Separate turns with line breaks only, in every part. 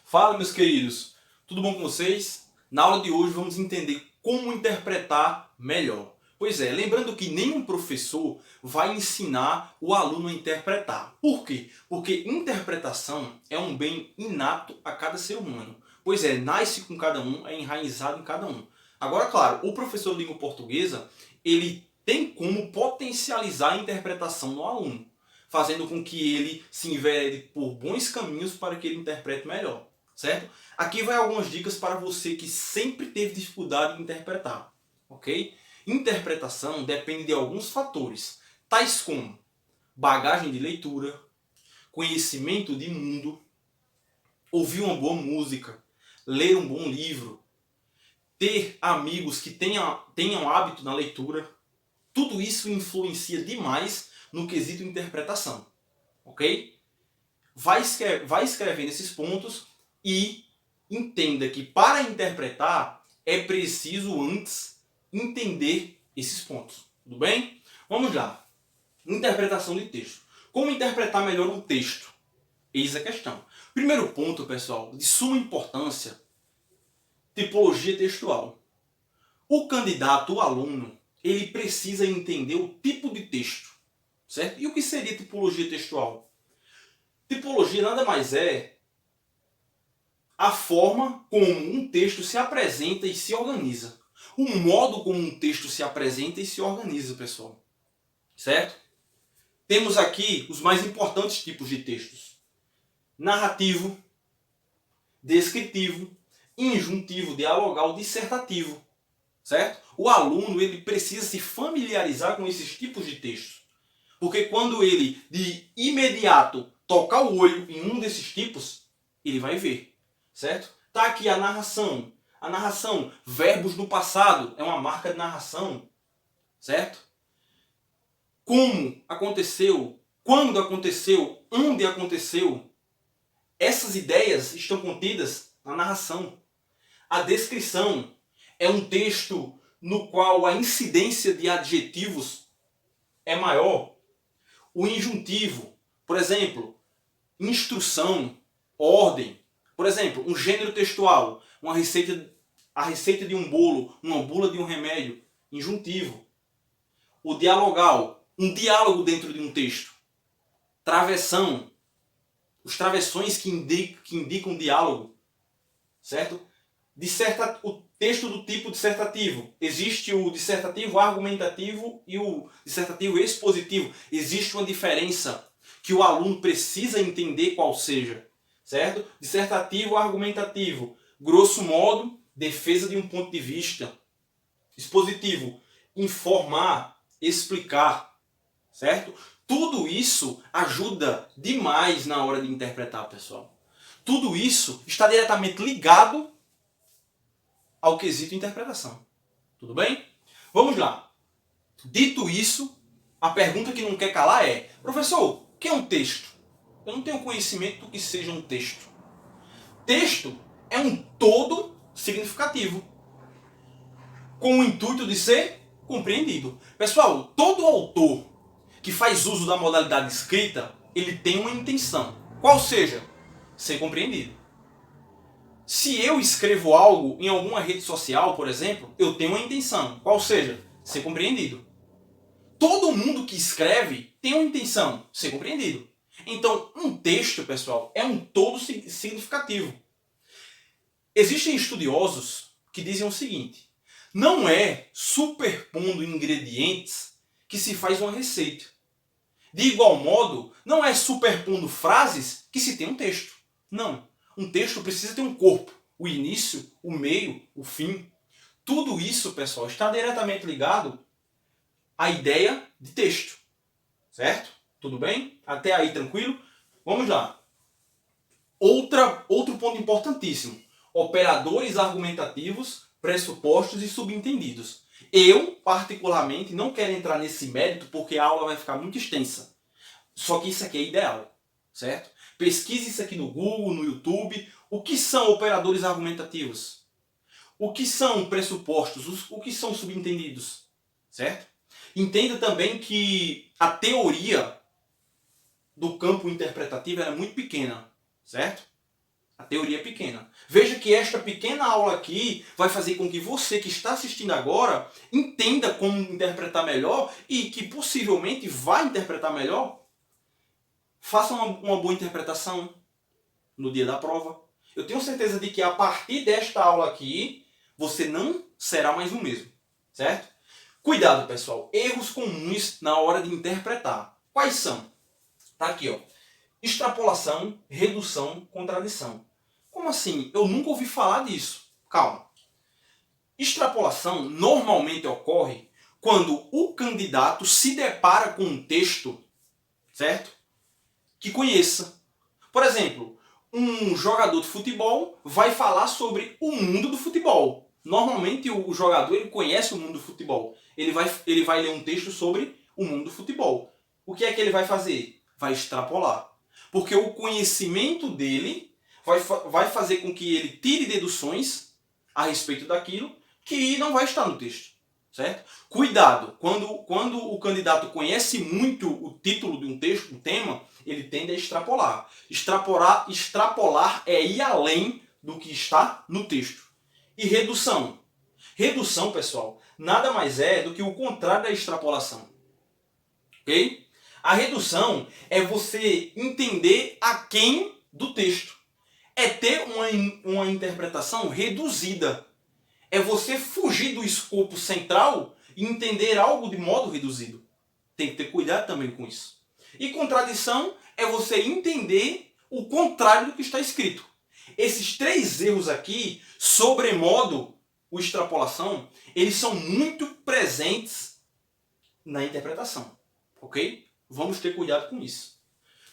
Fala, meus queridos, tudo bom com vocês? Na aula de hoje vamos entender como interpretar melhor. Pois é, lembrando que nenhum professor vai ensinar o aluno a interpretar. Por quê? Porque interpretação é um bem inato a cada ser humano. Pois é, nasce com cada um, é enraizado em cada um. Agora, claro, o professor de língua portuguesa, ele tem como potencializar a interpretação no aluno, fazendo com que ele se enverede por bons caminhos para que ele interprete melhor. Certo? Aqui vai algumas dicas para você que sempre teve dificuldade em interpretar, ok? Interpretação depende de alguns fatores, tais como bagagem de leitura, conhecimento de mundo, ouvir uma boa música, ler um bom livro, ter amigos que tenham hábito na leitura. Tudo isso influencia demais no quesito interpretação, ok? Vai escrevendo esses pontos e entenda que para interpretar é preciso antes entender esses pontos. Tudo bem? Vamos lá. Interpretação de texto. Como interpretar melhor um texto? Eis a questão. Primeiro ponto, pessoal, de suma importância, tipologia textual. O candidato, o aluno, ele precisa entender o tipo de texto, certo? E o que seria tipologia textual? Tipologia nada mais é a forma como um texto se apresenta e se organiza. O modo como um texto se apresenta e se organiza, pessoal. Certo? Temos aqui os mais importantes tipos de textos: narrativo, descritivo, injuntivo, dialogal, dissertativo. Certo? O aluno ele precisa se familiarizar com esses tipos de textos. Porque quando ele, de imediato, tocar o olho em um desses tipos, ele vai ver. Certo? Tá aqui a narração. A narração, verbos no passado, é uma marca de narração. Certo? Como aconteceu, quando aconteceu, onde aconteceu. Essas ideias estão contidas na narração. A descrição é um texto no qual a incidência de adjetivos é maior. O injuntivo, por exemplo, instrução, ordem. Por exemplo, um gênero textual, a receita de um bolo, uma bula de um remédio, injuntivo. O dialogal, um diálogo dentro de um texto. Travessão, os travessões que indicam diálogo, certo? O texto do tipo dissertativo. Existe o dissertativo argumentativo e o dissertativo expositivo. Existe uma diferença que o aluno precisa entender qual seja, certo? Dissertativo argumentativo, grosso modo, defesa de um ponto de vista. Expositivo, informar, explicar, certo? Tudo isso ajuda demais na hora de interpretar, pessoal. Tudo isso está diretamente ligado ao quesito interpretação. Tudo bem? Vamos lá. Dito isso, a pergunta que não quer calar é: professor, o que é um texto? Eu não tenho conhecimento do que seja um texto. Texto é um todo significativo, com o intuito de ser compreendido. Pessoal, todo autor que faz uso da modalidade escrita, ele tem uma intenção. Qual seja? Ser compreendido. Se eu escrevo algo em alguma rede social, por exemplo, eu tenho uma intenção. Qual seja? Ser compreendido. Todo mundo que escreve tem uma intenção. Ser compreendido. Então, um texto, pessoal, é um todo significativo. Existem estudiosos que dizem o seguinte: não é superpondo ingredientes que se faz uma receita. De igual modo, não é superpondo frases que se tem um texto. Não. Um texto precisa ter um corpo. O início, o meio, o fim. Tudo isso, pessoal, está diretamente ligado à ideia de texto. Certo? Tudo bem? Até aí, tranquilo? Vamos lá. Outro ponto importantíssimo. Operadores argumentativos, pressupostos e subentendidos. Eu, particularmente, não quero entrar nesse mérito porque a aula vai ficar muito extensa. Só que isso aqui é ideal, certo? Pesquise isso aqui no Google, no YouTube. O que são operadores argumentativos? O que são pressupostos? O que são subentendidos? Certo? Entenda também que a teoria do campo interpretativo era muito pequena, certo? A teoria é pequena. Veja que esta pequena aula aqui vai fazer com que você que está assistindo agora entenda como interpretar melhor e que possivelmente vai interpretar melhor. Faça uma boa interpretação no dia da prova. Eu tenho certeza de que a partir desta aula aqui, você não será mais o mesmo, certo? Cuidado, pessoal. Erros comuns na hora de interpretar. Quais são? Tá aqui, ó. Extrapolação, redução, contradição. Como assim? Eu nunca ouvi falar disso. Calma. Extrapolação normalmente ocorre quando o candidato se depara com um texto, certo? Que conheça. Por exemplo, um jogador de futebol vai falar sobre o mundo do futebol. Normalmente o jogador ele conhece o mundo do futebol. Ele vai ler um texto sobre o mundo do futebol. O que é que ele vai fazer? Vai extrapolar. Porque o conhecimento dele vai fazer com que ele tire deduções a respeito daquilo que não vai estar no texto. Certo? Cuidado, quando o candidato conhece muito o título de um texto, um tema, ele tende a extrapolar. Extrapolar é ir além do que está no texto. E redução. Redução, pessoal, nada mais é do que o contrário da extrapolação. Ok? A redução é você entender aquém do texto. É ter uma interpretação reduzida. É você fugir do escopo central e entender algo de modo reduzido. Tem que ter cuidado também com isso. E contradição é você entender o contrário do que está escrito. Esses três erros aqui, sobremodo o extrapolação, eles são muito presentes na interpretação. Ok? Vamos ter cuidado com isso.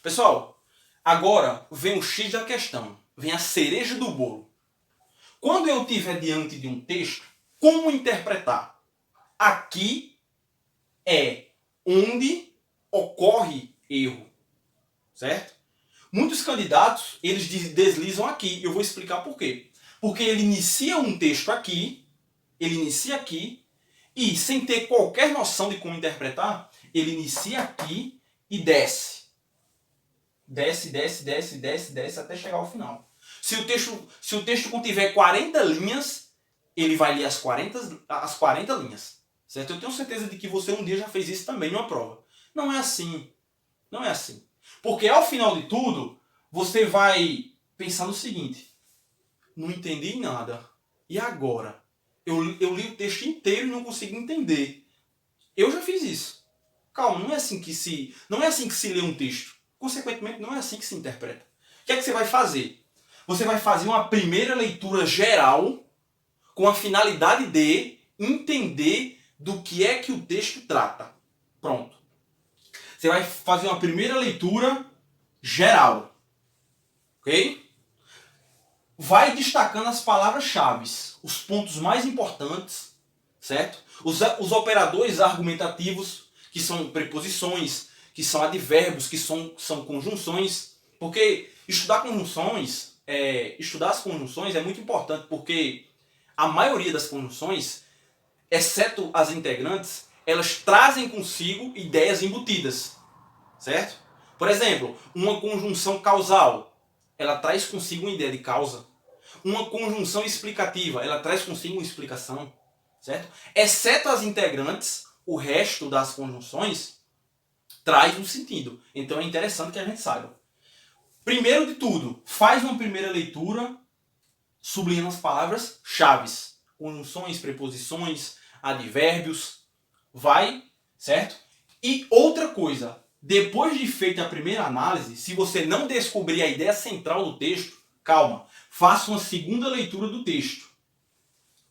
Pessoal, agora vem o X da questão. Vem a cereja do bolo. Quando eu estiver diante de um texto, como interpretar? Aqui é onde ocorre erro. Certo? Muitos candidatos, eles deslizam aqui. Eu vou explicar por quê. Porque ele inicia um texto aqui, e sem ter qualquer noção de como interpretar, ele inicia aqui e desce. Desce até chegar ao final. Se o texto contiver 40 linhas, ele vai ler as 40 linhas. Certo? Eu tenho certeza de que você um dia já fez isso também em uma prova. Não é assim. Não é assim. Porque ao final de tudo, você vai pensar no seguinte: não entendi nada. E agora? Eu li o texto inteiro e não consigo entender. Eu já fiz isso. Calma, não é assim que se lê um texto. Consequentemente, não é assim que se interpreta. O que é que você vai fazer? Você vai fazer uma primeira leitura geral com a finalidade de entender do que é que o texto trata. Pronto. Você vai fazer uma primeira leitura geral. Ok? Vai destacando as palavras-chave, os pontos mais importantes, certo? Os operadores argumentativos, que são preposições, que são advérbios, que são conjunções. Porque estudar as conjunções é muito importante, porque a maioria das conjunções, exceto as integrantes, elas trazem consigo ideias embutidas, certo? Por exemplo, uma conjunção causal, ela traz consigo uma ideia de causa. Uma conjunção explicativa, ela traz consigo uma explicação, certo? Exceto as integrantes, o resto das conjunções traz um sentido. Então é interessante que a gente saiba. Primeiro de tudo, faz uma primeira leitura sublinhando as palavras-chave. Conjunções, preposições, advérbios. Vai, certo? E outra coisa, depois de feita a primeira análise, se você não descobrir a ideia central do texto, calma, faça uma segunda leitura do texto.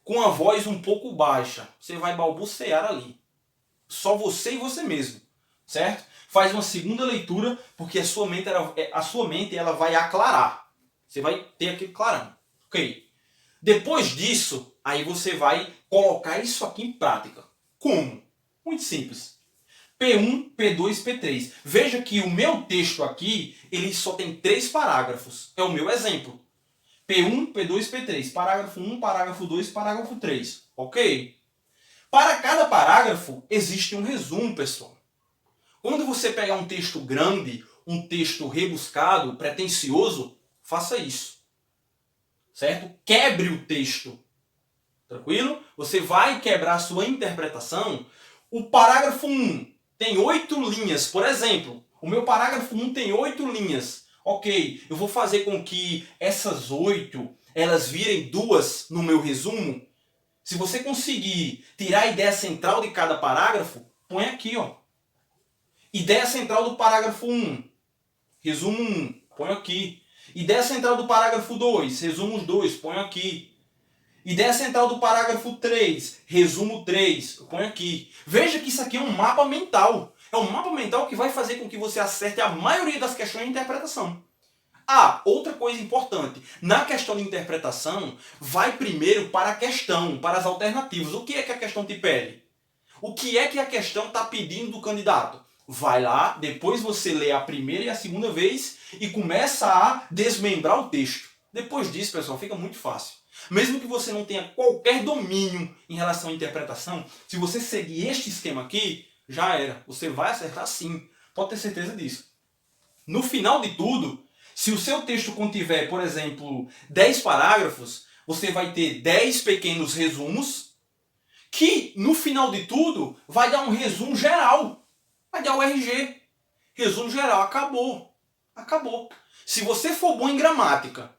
Com a voz um pouco baixa. Você vai balbuciar ali. Só você e você mesmo. Certo? Faz uma segunda leitura, porque a sua mente ela vai aclarar. Você vai ter aquele clarão. Ok? Depois disso, aí você vai colocar isso aqui em prática. Como? Muito simples. P1, P2, P3. Veja que o meu texto aqui, ele só tem 3 parágrafos. É o meu exemplo. P1, P2, P3. Parágrafo 1, parágrafo 2, parágrafo 3. Ok? Para cada parágrafo, existe um resumo, pessoal. Quando você pegar um texto grande, um texto rebuscado, pretensioso, faça isso. certo? Quebre o texto. Tranquilo? Você vai quebrar a sua interpretação. O parágrafo 1 tem 8 linhas, por exemplo. O meu parágrafo 1 tem 8 linhas. Ok, eu vou fazer com que essas 8 elas virem 2 no meu resumo. Se você conseguir tirar a ideia central de cada parágrafo, põe aqui, ó. Ideia central do parágrafo 1, resumo 1, põe aqui. Ideia central do parágrafo 2, resumo 2, põe aqui. Ideia central do parágrafo 3, resumo 3, eu ponho aqui. Veja que isso aqui é um mapa mental. É um mapa mental que vai fazer com que você acerte a maioria das questões de interpretação. Ah, outra coisa importante. Na questão de interpretação, vai primeiro para a questão, para as alternativas. O que é que a questão te pede? O que é que a questão está pedindo do candidato? Vai lá, depois você lê a primeira e a segunda vez e começa a desmembrar o texto. Depois disso, pessoal, fica muito fácil. Mesmo que você não tenha qualquer domínio em relação à interpretação, se você seguir este esquema aqui, já era. Você vai acertar sim. Pode ter certeza disso. No final de tudo, se o seu texto contiver, por exemplo, 10 parágrafos, você vai ter 10 pequenos resumos, que no final de tudo vai dar um resumo geral. Vai dar o RG. Resumo geral. Acabou. Acabou. Se você for bom em gramática,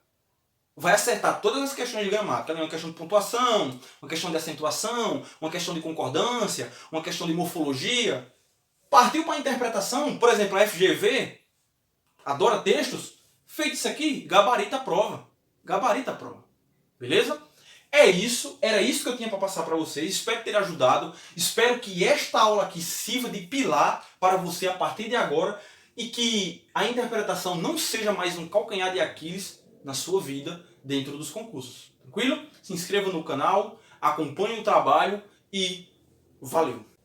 vai acertar todas as questões de gramática. Uma questão de pontuação, uma questão de acentuação, uma questão de concordância, uma questão de morfologia. Partiu para a interpretação, por exemplo, a FGV, adora textos, feito isso aqui, gabarita a prova. Gabarita a prova. Beleza? É isso, era isso que eu tinha para passar para vocês. Espero ter ajudado. Espero que esta aula aqui sirva de pilar para você a partir de agora e que a interpretação não seja mais um calcanhar de Aquiles na sua vida dentro dos concursos. Tranquilo? Se inscreva no canal, acompanhe o trabalho e valeu!